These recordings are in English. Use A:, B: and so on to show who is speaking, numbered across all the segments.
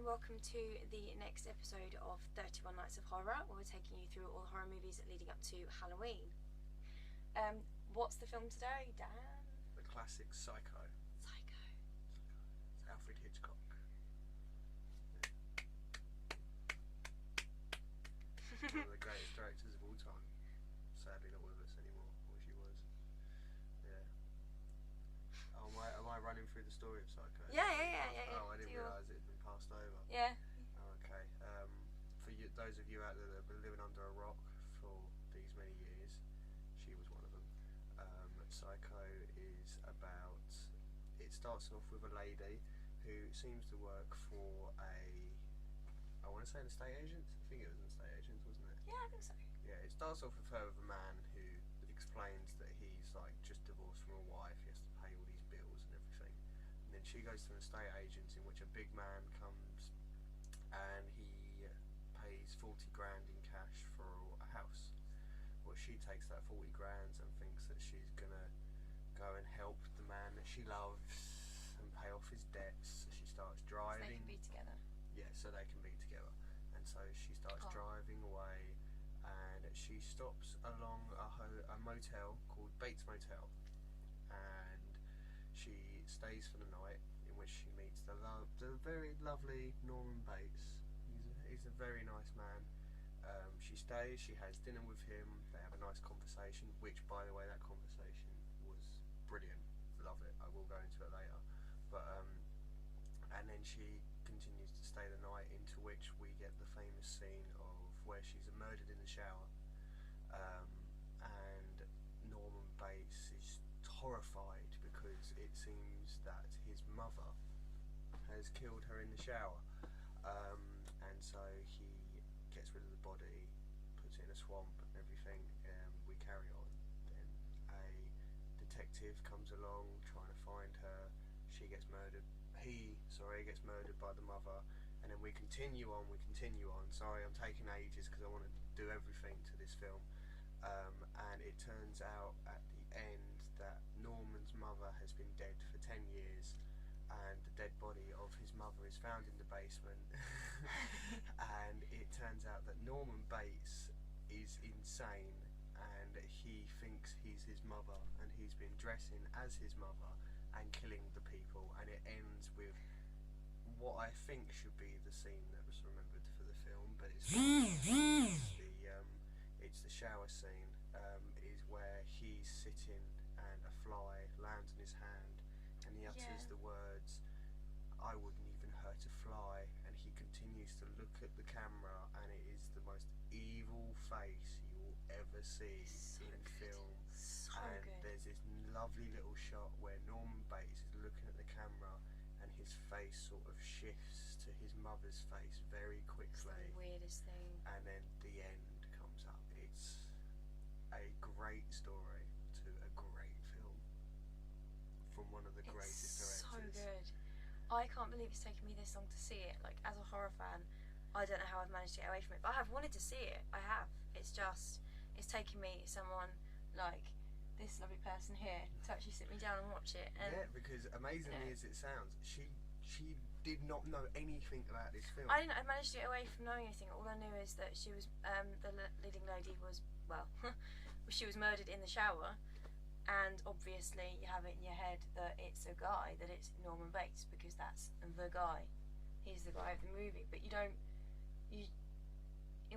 A: and welcome to the next episode of 31 Nights of Horror, where we're taking you through all the horror movies leading up to Halloween. What's the film today, Dan?
B: The classic Psycho.
A: Psycho.
B: It's Alfred Hitchcock. One of the greatest directors of all time. Sadly not with us anymore. I wish he was. Yeah. Oh, am I running through the story of Psycho?
A: Yeah.
B: Oh, I didn't realise it had been passed over.
A: Yeah.
B: Oh, okay. For you, those of you out there that have been living under a rock for these many years, she was one of them. Psycho is about... It starts off with a lady who seems to work for I want to say an estate agent. I think it was an estate agent, wasn't it?
A: Yeah, I think so.
B: Yeah, it starts off with her with a man who explains that he's like just divorced from a wife, he has to pay all these bills and everything. And then she goes to an estate agent in which a big man comes and he pays 40 grand in cash for a house. Well, she takes that 40 grand and thinks that she's gonna go and help the man that she loves and pay off his debts. So she starts driving.
A: So they can be together.
B: Yeah, so they can be together. And so she starts driving away, and she stops along a motel called Bates Motel, and she stays for the night, in which she meets the very lovely Norman Bates. He's a very nice man. She stays, she has dinner with him, they have a nice conversation, which, by the way, that conversation was brilliant. Love it. I will go into it later. But and then she continues to stay the night, into which we get the famous scene of where she's murdered in the shower, and Norman Bates is horrified because it seems that his mother has killed her in the shower, and so he gets rid of the body, puts it in a swamp and everything, and we carry on. Then a detective comes along trying to find her. She gets murdered. He gets murdered by the mother, and then we continue on. Sorry, I'm taking ages because I want to do everything to this film. And it turns out at the end that Norman's mother has been dead for 10 years, and the dead body of his mother is found in the basement. And it turns out that Norman Bates is insane, and he thinks he's his mother, and he's been dressing as his mother and killing the people, and it ends with what I think should be the scene that was remembered for the film, but it's not. It's the shower scene, is where he's sitting and a fly lands on his hand, and he utters the words, "I wouldn't even hurt a fly," and he continues to look at the camera, and it is the most evil face you will ever see in film. And there's this lovely little shot where Norman Bates is looking at the camera, and his face sort of shifts to his mother's face very quickly.
A: It's the weirdest thing.
B: And then the end comes up. It's a great story to a great film from one of the greatest directors.
A: So good. I can't believe it's taken me this long to see it. Like, as a horror fan, I don't know how I've managed to get away from it, but I have wanted to see it. I have. It's taken me someone like this lovely person here to actually sit me down and watch it. And,
B: yeah, because amazingly as it sounds, she did not know anything about this film.
A: I managed to get away from knowing anything. All I knew is that she was the leading lady was she was murdered in the shower, and obviously you have it in your head that it's a guy, that it's Norman Bates, because that's the guy. He's the guy of the movie, but it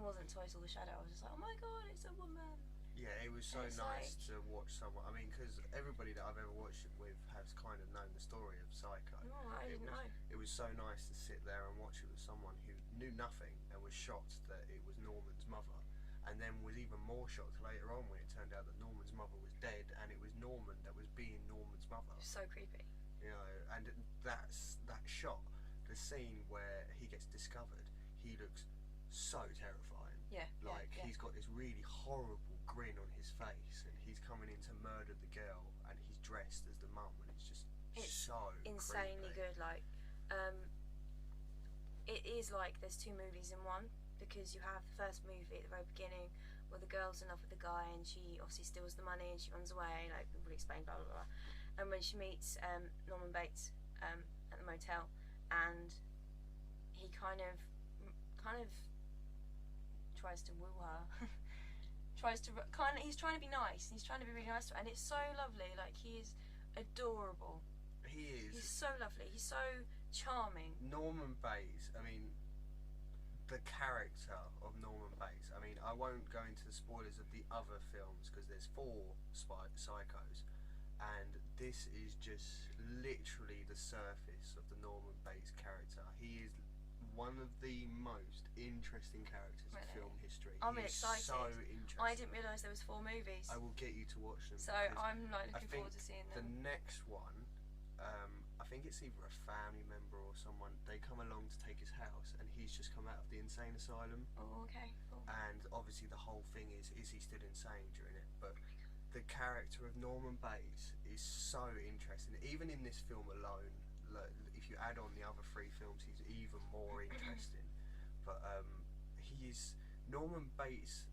A: wasn't until I saw the shadow I was just like, oh my god, it's a woman.
B: Yeah, it was so nice to watch someone. I mean, because everybody that I've ever watched it with has kind of known the story of Psycho.
A: Oh, I didn't know.
B: It was so nice to sit there and watch it with someone who knew nothing and was shocked that it was Norman's mother, and then was even more shocked later on when it turned out that Norman's mother was dead, and it was Norman that was being Norman's mother.
A: So creepy.
B: You know, and that shot, the scene where he gets discovered, he looks so terrifying.
A: Yeah.
B: He's got this really horrible grin on his face, and he's coming in to murder the girl, and he's dressed as the mum, and it's so
A: insanely
B: creepy.
A: good. Like, it is like there's two movies in one, because you have the first movie at the very beginning where the girl's in love with the guy, and she obviously steals the money and she runs away, like we'll explain, blah blah blah. And when she meets Norman Bates at the motel, and he kind of tries to woo her. He's trying to be nice. He's trying to be really nice to her, and it's so lovely. Like, he is adorable.
B: He is.
A: He's so lovely. He's so charming.
B: Norman Bates, I mean, the character of Norman Bates, I mean, I won't go into the spoilers of the other films because there's 4 Psychos, and this is just literally the surface of the Norman Bates character. He is one of the most interesting characters in film history.
A: I'm really excited.
B: So interesting.
A: I didn't realise there was 4 movies.
B: I will get you to watch them.
A: So I'm like looking forward to seeing them.
B: The next one, I think it's either a family member or someone. They come along to take his house, and he's just come out of the insane asylum.
A: Oh, okay, cool.
B: And obviously the whole thing is he still insane during it? But the character of Norman Bates is so interesting. Even in this film alone, if you add on the other 3 films, he's even more interesting. But Norman Bates.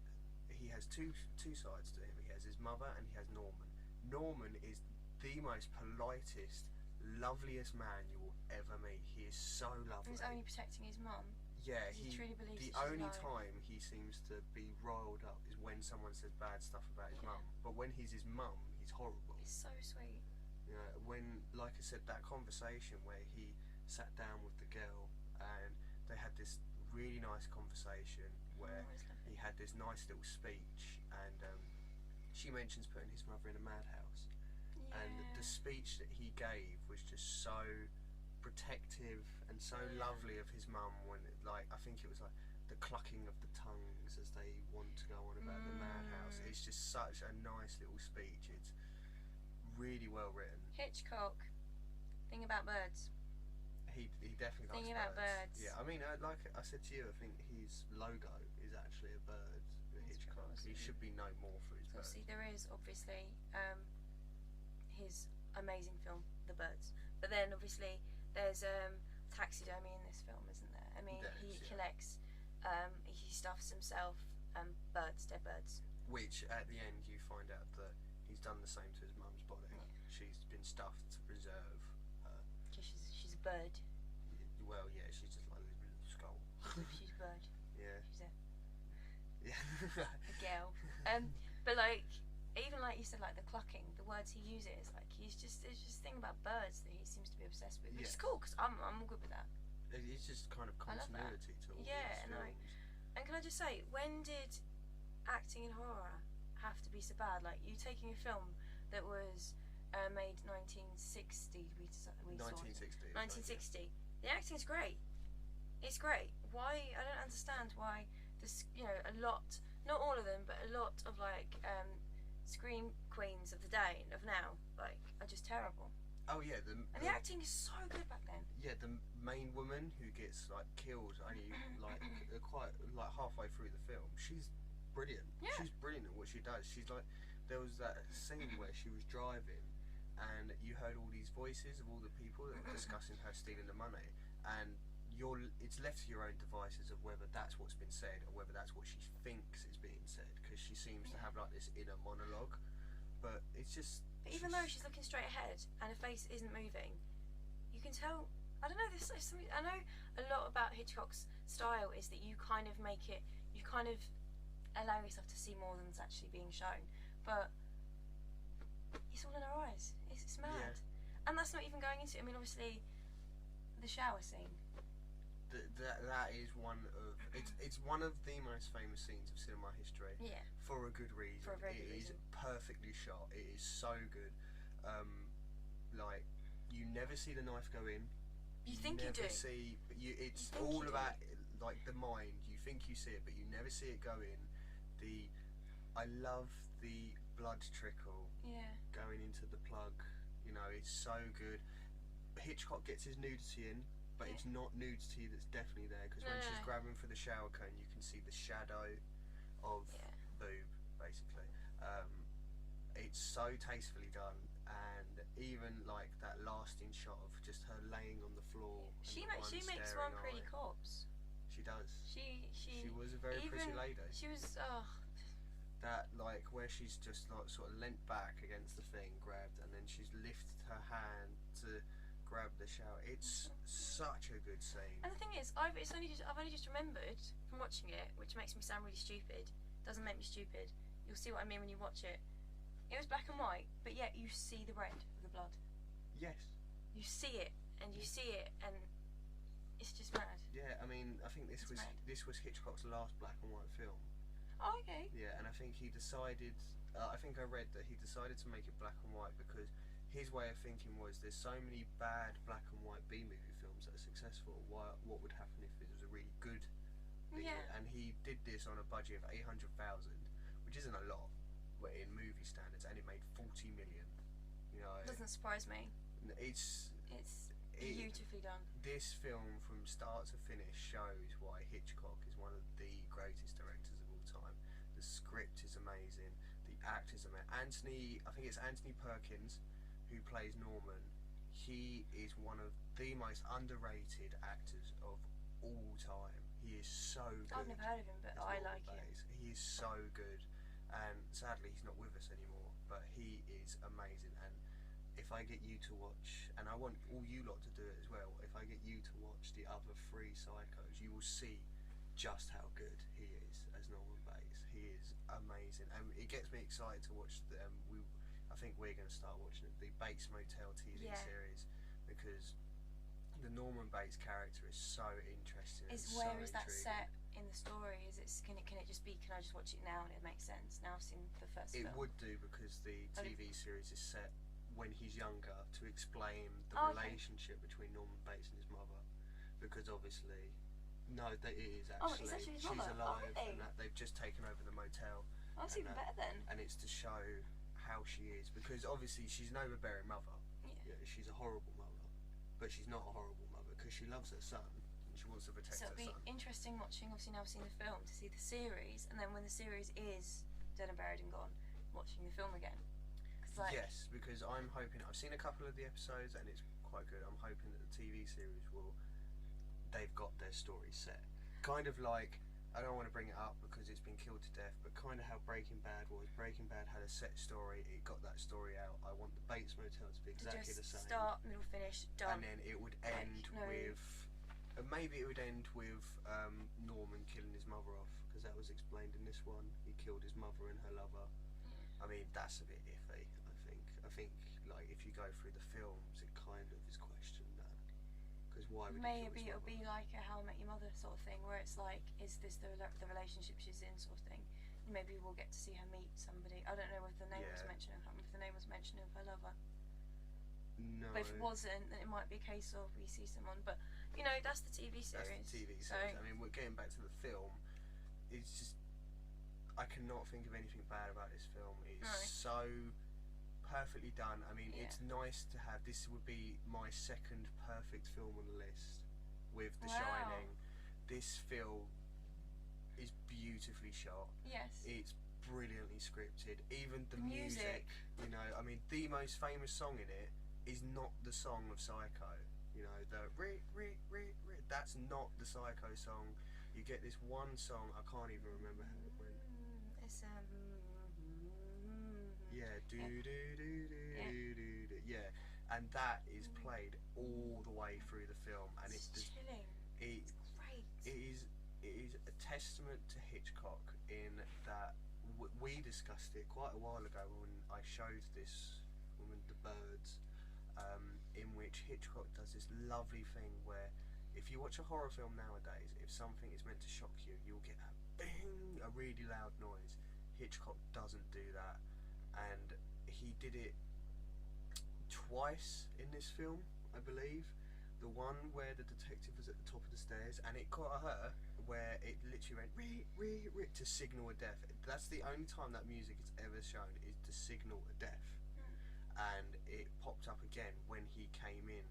B: He has two sides to him. He has his mother and he has Norman. Norman is the most politest, loveliest man you will ever meet. He is so lovely.
A: He's only protecting his mum.
B: Yeah,
A: he truly believes
B: the only time he seems to be riled up is when someone says bad stuff about his mum. But when he's his mum, he's horrible.
A: He's so sweet.
B: Yeah, when, like I said, that conversation where he sat down with the girl and they had this really nice conversation where he had this nice little speech, and she mentions putting his mother in a madhouse.
A: Yeah.
B: And the speech that he gave was just so protective and so lovely of his mum, when I think it was like the clucking of the tongues as they want to go on about the madhouse. It's just such a nice little speech. It's really well written.
A: Hitchcock, thing about birds.
B: He definitely likes
A: Thinking about birds.
B: Yeah, I mean, like I said to you, I think his logo is actually a bird. Hitchcock. He should be known more for his birds.
A: Obviously, there is his amazing film, The Birds. But then, obviously, there's taxidermy in this film, isn't there? I mean, he collects, he stuffs himself dead birds.
B: Which, at the end, you find out that he's done the same to his mum's body. Yeah. She's been stuffed to preserve her.
A: She's a bird.
B: Well, yeah, she's just like a little skull.
A: She's a bird.
B: Yeah.
A: She's
B: a
A: girl. But like, even like you said, like the clucking, the words he uses, like there's just a thing about birds that he seems to be obsessed with, which is cool because I'm all good with that.
B: It's just kind of continuity to all these films.
A: And can I just say, when did acting in horror have to be so bad? Like, you taking a film that was made 1960, 1960. The acting's great. It's great. Why? I don't understand why this. A lot, not all of them, but a lot of like scream queens of the day of now, like, are just terrible.
B: Oh yeah,
A: and the acting is so good back then.
B: Yeah, the main woman who gets like killed only like quite like halfway through the film. She's brilliant.
A: Yeah.
B: She's brilliant at what she does. She's like, there was that scene where she was driving, and you heard all these voices of all the people that were discussing her stealing the money, and it's left to your own devices of whether that's what's been said or whether that's what she thinks is being said, because she seems to have like this inner monologue, but it's just.
A: But even though she's looking straight ahead and her face isn't moving, you can tell. I don't know. There's something. I know a lot about Hitchcock's style is that you kind of make it. You kind of allow yourself to see more than's actually being shown, but it's all in her eyes. It's mad. Yeah. And that's not even going into. I mean, obviously, the shower scene.
B: That is one of it's one of the most famous scenes of cinema history.
A: Yeah.
B: For a good reason.
A: For a very good reason.
B: It is perfectly shot. It is so good. Like, you never see the knife go in.
A: You think you do.
B: It's all about like the mind. You think you see it, but you never see it go in. I love the blood trickle.
A: Yeah.
B: Going into the plug. It's so good. Hitchcock gets his nudity in. But it's not nudity that's definitely there, because when she's grabbing for the shower curtain, you can see the shadow of boob, basically. It's so tastefully done, and even like that lasting shot of just her laying on the floor.
A: She makes one pretty corpse.
B: She does.
A: She
B: was a very pretty lady.
A: She was.
B: That like where she's just like sort of leant back against the thing, grabbed, and then she's lifted her hand to grab the shower. It's such a good scene.
A: And the thing is, I've only just remembered from watching it, which makes me sound really stupid. Doesn't make me stupid. You'll see what I mean when you watch it. It was black and white, but yet you see the red of the blood.
B: Yes.
A: You see it, and you see it, and it's just mad.
B: Yeah, I mean, I think this was Hitchcock's last black and white film.
A: Oh, okay.
B: Yeah, and I think he decided. I think I read that he decided to make it black and white because his way of thinking was there's so many bad black and white B-movie films that are successful. What would happen if it was a really good thing?
A: Yeah.
B: And he did this on a budget of 800,000, which isn't a lot, but in movie standards, and it made 40 million. You know,
A: Doesn't surprise me.
B: It's
A: beautifully done.
B: This film, from start to finish, shows why Hitchcock is one of the greatest directors of all time. The script is amazing. The actors are amazing. I think it's Anthony Perkins who plays Norman. He is one of the most underrated actors of all time. He is so good.
A: I've never heard of him, but I like him.
B: He is so good, and sadly he's not with us anymore, but he is amazing. And if I get you to watch, and I want all you lot to do it as well, if I get you to watch the other 3 Psychos, you will see just how good he is as Norman Bates. He is amazing, and it gets me excited to watch them. I think we're going to start watching the Bates Motel TV series, because the Norman Bates character is so interesting.
A: Where is that set in the story? Can it just be? Can I just watch it now and it makes sense? Now I've seen the first film.
B: It would do, because the TV series is set when he's younger, to explain the relationship between Norman Bates and his mother, because obviously, it is actually,
A: it's actually his
B: she's
A: mother.
B: alive, and that they've just taken over the motel.
A: Oh, that's even better then.
B: And it's to show how she is, because obviously she's an overbearing mother.
A: Yeah.
B: She's a horrible mother, but she's not a horrible mother because she loves her son and she wants to protect her son.
A: So it'll be interesting watching. Obviously now I've seen the film, to see the series, and then when the series is dead and buried and gone, watching the film again.
B: Yes, because I'm hoping, I've seen a couple of the episodes and it's quite good. I'm hoping that the TV series they've got their story set. Kind of like, I don't want to bring it up because it's been killed to death, but kind of how Breaking Bad was. Breaking Bad had a set story, it got that story out. I want the Bates Motel to be exactly the same.
A: Start, middle, finish, done.
B: And then it would end with, maybe it would end with Norman killing his mother off, because that was explained in this one. He killed his mother and her lover. I mean, that's a bit iffy, I think, like, if you go through the films, it kind of is questioned that. Because why would
A: maybe it'll be like a How I Met Your Mother sort of thing, where it's like, is this the relationship she's in sort of thing? Maybe we'll get to see her meet somebody. I don't know if the name was mentioned. I can't remember if the name was mentioned of her lover.
B: No.
A: But if it wasn't, then it might be a case of we see someone. But, that's the TV series.
B: That's the TV series. I mean, we're getting back to the film. It's just, I cannot think of anything bad about this film. It's so perfectly done. I mean, it's nice to have. This would be my second perfect film on the list, with The Shining. This film is beautifully shot.
A: Yes.
B: It's brilliantly scripted. Even the music. I mean, the most famous song in it is not the song of Psycho. The that's not the Psycho song. You get this one song, I can't even remember how it went.
A: It's
B: yeah, and that is played all the way through the film, and it's
A: chilling.
B: It's
A: great.
B: It is a testament to Hitchcock in that we discussed it quite a while ago when I showed this woman The Birds, in which Hitchcock does this lovely thing where if you watch a horror film nowadays, if something is meant to shock you, you'll get a bing, a really loud noise. Hitchcock doesn't do that, and he did it twice in this film, I believe. The one where the detective was at the top of the stairs and it caught her, where it literally went to signal a death. That's the only time that music is ever shown, is to signal a death. And it popped up again when he came in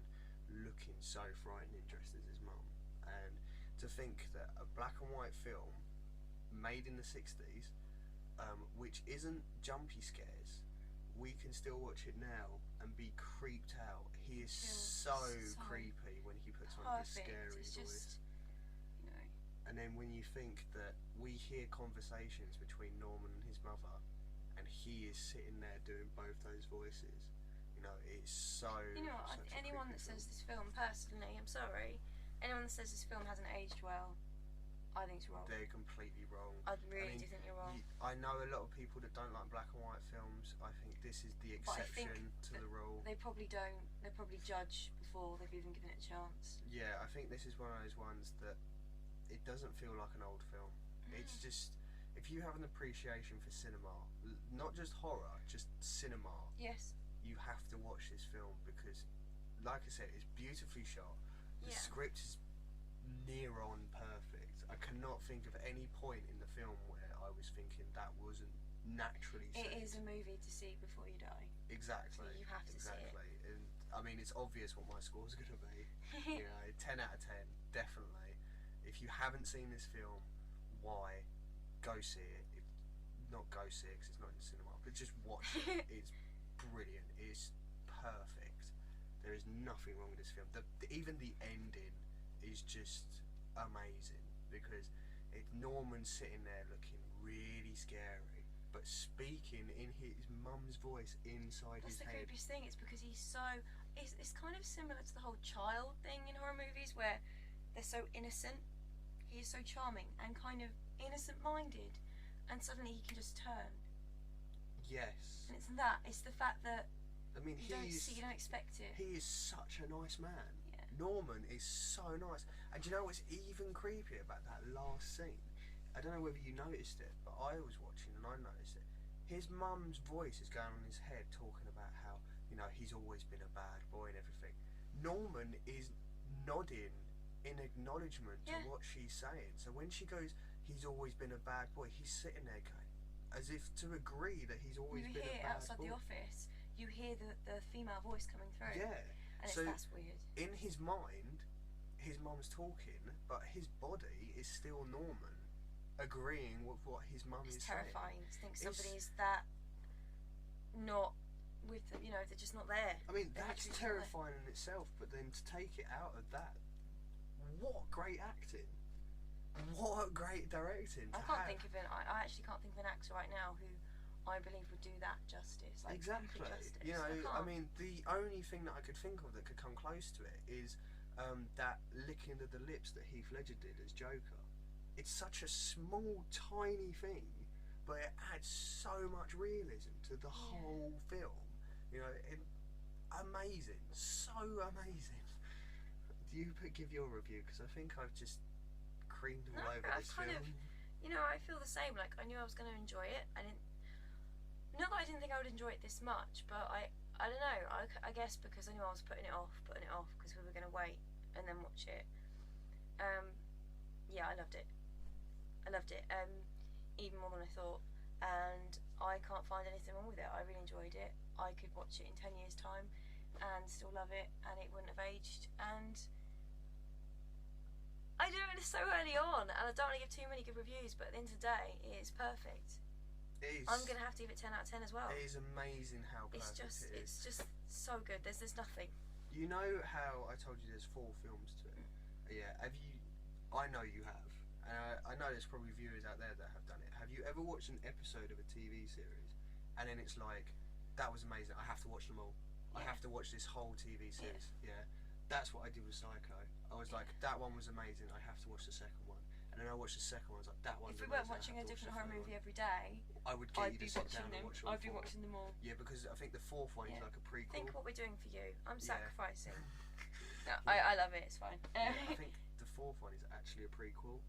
B: looking so frightened, dressed as his mum. And to think that a black and white film made in the 60s, which isn't jumpy scares, we can still watch it now and be creeped out. He is so creepy when he puts on his scary voice. And then when you think that we hear conversations between Norman and his mother, and he is sitting there doing both those voices, You know, it's so.
A: You know what?
B: such a
A: Anyone
B: creepy
A: that says
B: film.
A: this film, personally, I'm sorry, anyone that says this film hasn't aged well, I think it's wrong.
B: They're completely wrong.
A: I really
B: mean,
A: do think you're wrong.
B: I know a lot of people that don't like black and white films. I think this is the
A: But I think
B: exception to the rule.
A: They probably don't. They probably judge before they've even given it a chance.
B: Yeah, I think this is one of those ones that it doesn't feel like an old film. It's just, if you have an appreciation for cinema, not just horror, just cinema,
A: Yes.
B: you have to watch this film because, like I said, it's beautifully shot. The
A: Yeah.
B: script is near on perfect. I cannot think of any point in the film where I was thinking that wasn't naturally
A: It
B: set.
A: is a movie to see before you die.
B: Exactly.
A: So you have to see it.
B: exactly. And I mean, it's obvious what my score's going to be. You know, 10 out of 10, definitely. If you haven't seen this film, why? Go see it. If not go see it 'cause it's not in the cinema, but just watch it. It's brilliant. It's perfect. There is nothing wrong with this film. Even the ending is just amazing because it's Norman sitting there looking really scary, but speaking in his mum's voice inside
A: That's
B: his
A: the
B: head.
A: creepiest thing. It's because he's so. It's kind of similar to the whole child thing in horror movies where they're so innocent. He is so charming and kind of innocent-minded, and suddenly he can just turn.
B: Yes.
A: And it's that. It's the fact that
B: I mean,
A: you don't expect it.
B: he is such a nice man.
A: Yeah.
B: Norman is so nice. And do you know what's even creepier about that last scene? I don't know whether you noticed it, but I was watching and I noticed it. His mum's voice is going on in his head talking about how, you know, he's always been a bad boy and everything. Norman is nodding in acknowledgement
A: Yeah.
B: to what she's saying. So when she goes, he's always been a bad boy, he's sitting there going, as if to agree that he's always
A: You
B: been
A: hear
B: a bad
A: outside
B: boy.
A: the office, you hear the female voice coming through.
B: Yeah.
A: And
B: So
A: that's weird.
B: in his mind, his mum's talking, but his body is still Norman, agreeing with what his mum
A: It's
B: is
A: terrifying to think
B: It's-
A: somebody's that not with them, you know, they're just not there.
B: saying. I mean,
A: They're
B: that's
A: literally just not there.
B: terrifying in itself, but then to take it out of that, what great acting. What great directing.
A: I
B: to
A: can't
B: have.
A: think of I actually can't think of an actor right now who I believe would do that justice. Like,
B: Exactly.
A: proper justice.
B: You know, I
A: can't.
B: mean, the only thing that I could think of that could come close to it is that licking of the lips that Heath Ledger did as Joker. It's such a small, tiny thing, but it adds so much realism to the whole film. You know, amazing, so amazing. Do you give your review? Because I think I've just creamed all
A: No,
B: over
A: I've
B: this
A: kind
B: film.
A: of- You know, I feel the same. Like, I knew I was going to enjoy it. I didn't. Not that I didn't think I would enjoy it this much, but I don't know. I guess because I knew I was putting it off because we were going to wait and then watch it. Yeah, I loved it. Even more than I thought, and I can't find anything wrong with it. I really enjoyed it. I could watch it in 10 years' time and still love it, and it wouldn't have aged. And I do it so early on, and I don't want to give too many good reviews, but at the end of the day, it is perfect.
B: It is,
A: I'm gonna have to give it 10 out of 10 as well.
B: it is amazing how perfect it is.
A: It's just so good. There's nothing.
B: You know how I told you there's 4 films to it? Yeah, have you... I know you have. And I know there's probably viewers out there that have done it. Have you ever watched an episode of a TV series and then it's like, that was amazing, I have to watch them all. I
A: Yeah.
B: have to watch this whole TV series. Yeah. That's what I did with Psycho. I was like, that one was amazing, I have to watch the second one. And then I watched the second one, I was like, that one's
A: If we
B: amazing,
A: weren't watching
B: I
A: a
B: have to watch
A: different
B: the
A: horror
B: third
A: movie
B: one.
A: every day,
B: I would get
A: I'd
B: you
A: be
B: to sit
A: watching
B: down
A: them.
B: and watch all
A: I'd be
B: 4.
A: watching them all.
B: Yeah, because I think the 4th one is
A: Yeah.
B: like a prequel.
A: Think what we're doing for you. I'm
B: Yeah.
A: sacrificing. No,
B: Yeah.
A: I love it. It's fine.
B: Yeah, I think the 4th one is actually a prequel.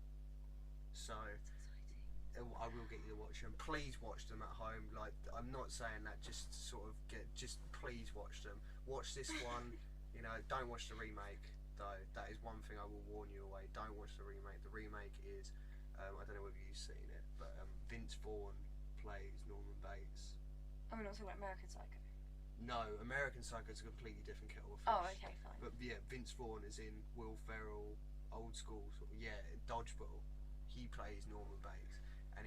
B: So
A: It's exciting.
B: I will get you to watch them. Please watch them at home. Like, I'm not saying that just to sort of just please watch them. Watch this one. You know, don't watch the remake though. That is one thing I will warn you away. Don't watch the remake. The remake is, I don't know whether you've seen it, but Vince Vaughn plays Norman Bates.
A: Are we not talking about American Psycho?
B: No, American Psycho is a completely different kettle of fish.
A: Oh, okay, fine.
B: But yeah, Vince Vaughn is in Will Ferrell, old school sort of, Dodgeball. He plays Norman Bates, and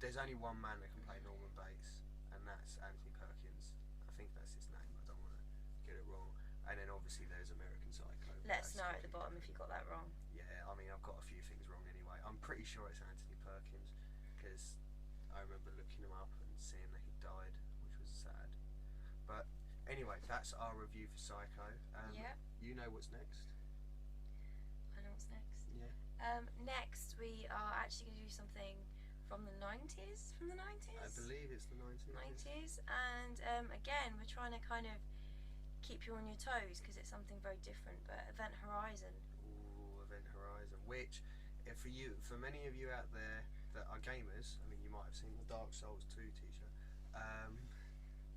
B: there's only one man that can play Norman Bates, and that's Anthony Perkins. I think that's his name. I don't want to get it wrong. And then obviously there's American Psycho.
A: Let us
B: That's
A: know at the
B: completely
A: bottom if you got that wrong.
B: Yeah, I mean, I've got a few things wrong anyway. I'm pretty sure it's Anthony Perkins because I remember looking him up and seeing that he died, which was sad. But anyway, that's our review for Psycho.
A: Yep.
B: You know what's next?
A: I know what's next.
B: Yeah.
A: Next, we are actually going to do something from the 90s. From the 90s?
B: I believe it's the 90s.
A: 90s. And again, we're trying to kind of keep you on your toes because it's something very different. But Event Horizon.
B: Ooh, Event Horizon. Which, for many of you out there that are gamers, I mean, you might have seen the Dark Souls 2 t-shirt.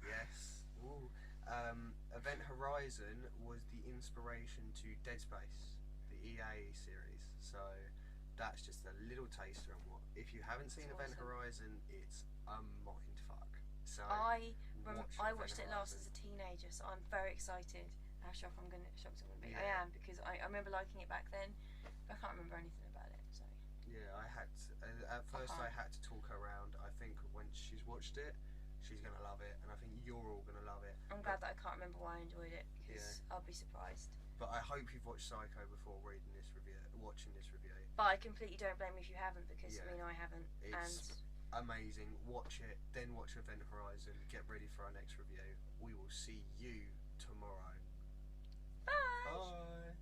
B: Yes. Ooh. Event Horizon was the inspiration to Dead Space, the EA series. So that's just a little taster on what. If you haven't seen Event Horizon, it's a mind fuck. So
A: I watched it last
B: Horizon.
A: as a teenager, so I'm very excited. How shocked I'm gonna be.
B: Yeah.
A: I am, because I remember liking it back then, but I can't remember anything about it. So
B: yeah, I had to, at first I had to talk her around. I think when she's watched it, she's gonna love it, and I think you're all gonna love it.
A: I'm glad that I can't remember why I enjoyed it, because I'll be surprised.
B: But I hope you've watched Psycho before watching this review.
A: But I completely don't blame you if you haven't, because I haven't.
B: It's amazing. Watch it, then watch Event Horizon. Get ready for our next review. We will see you tomorrow.
A: Bye.
B: Bye.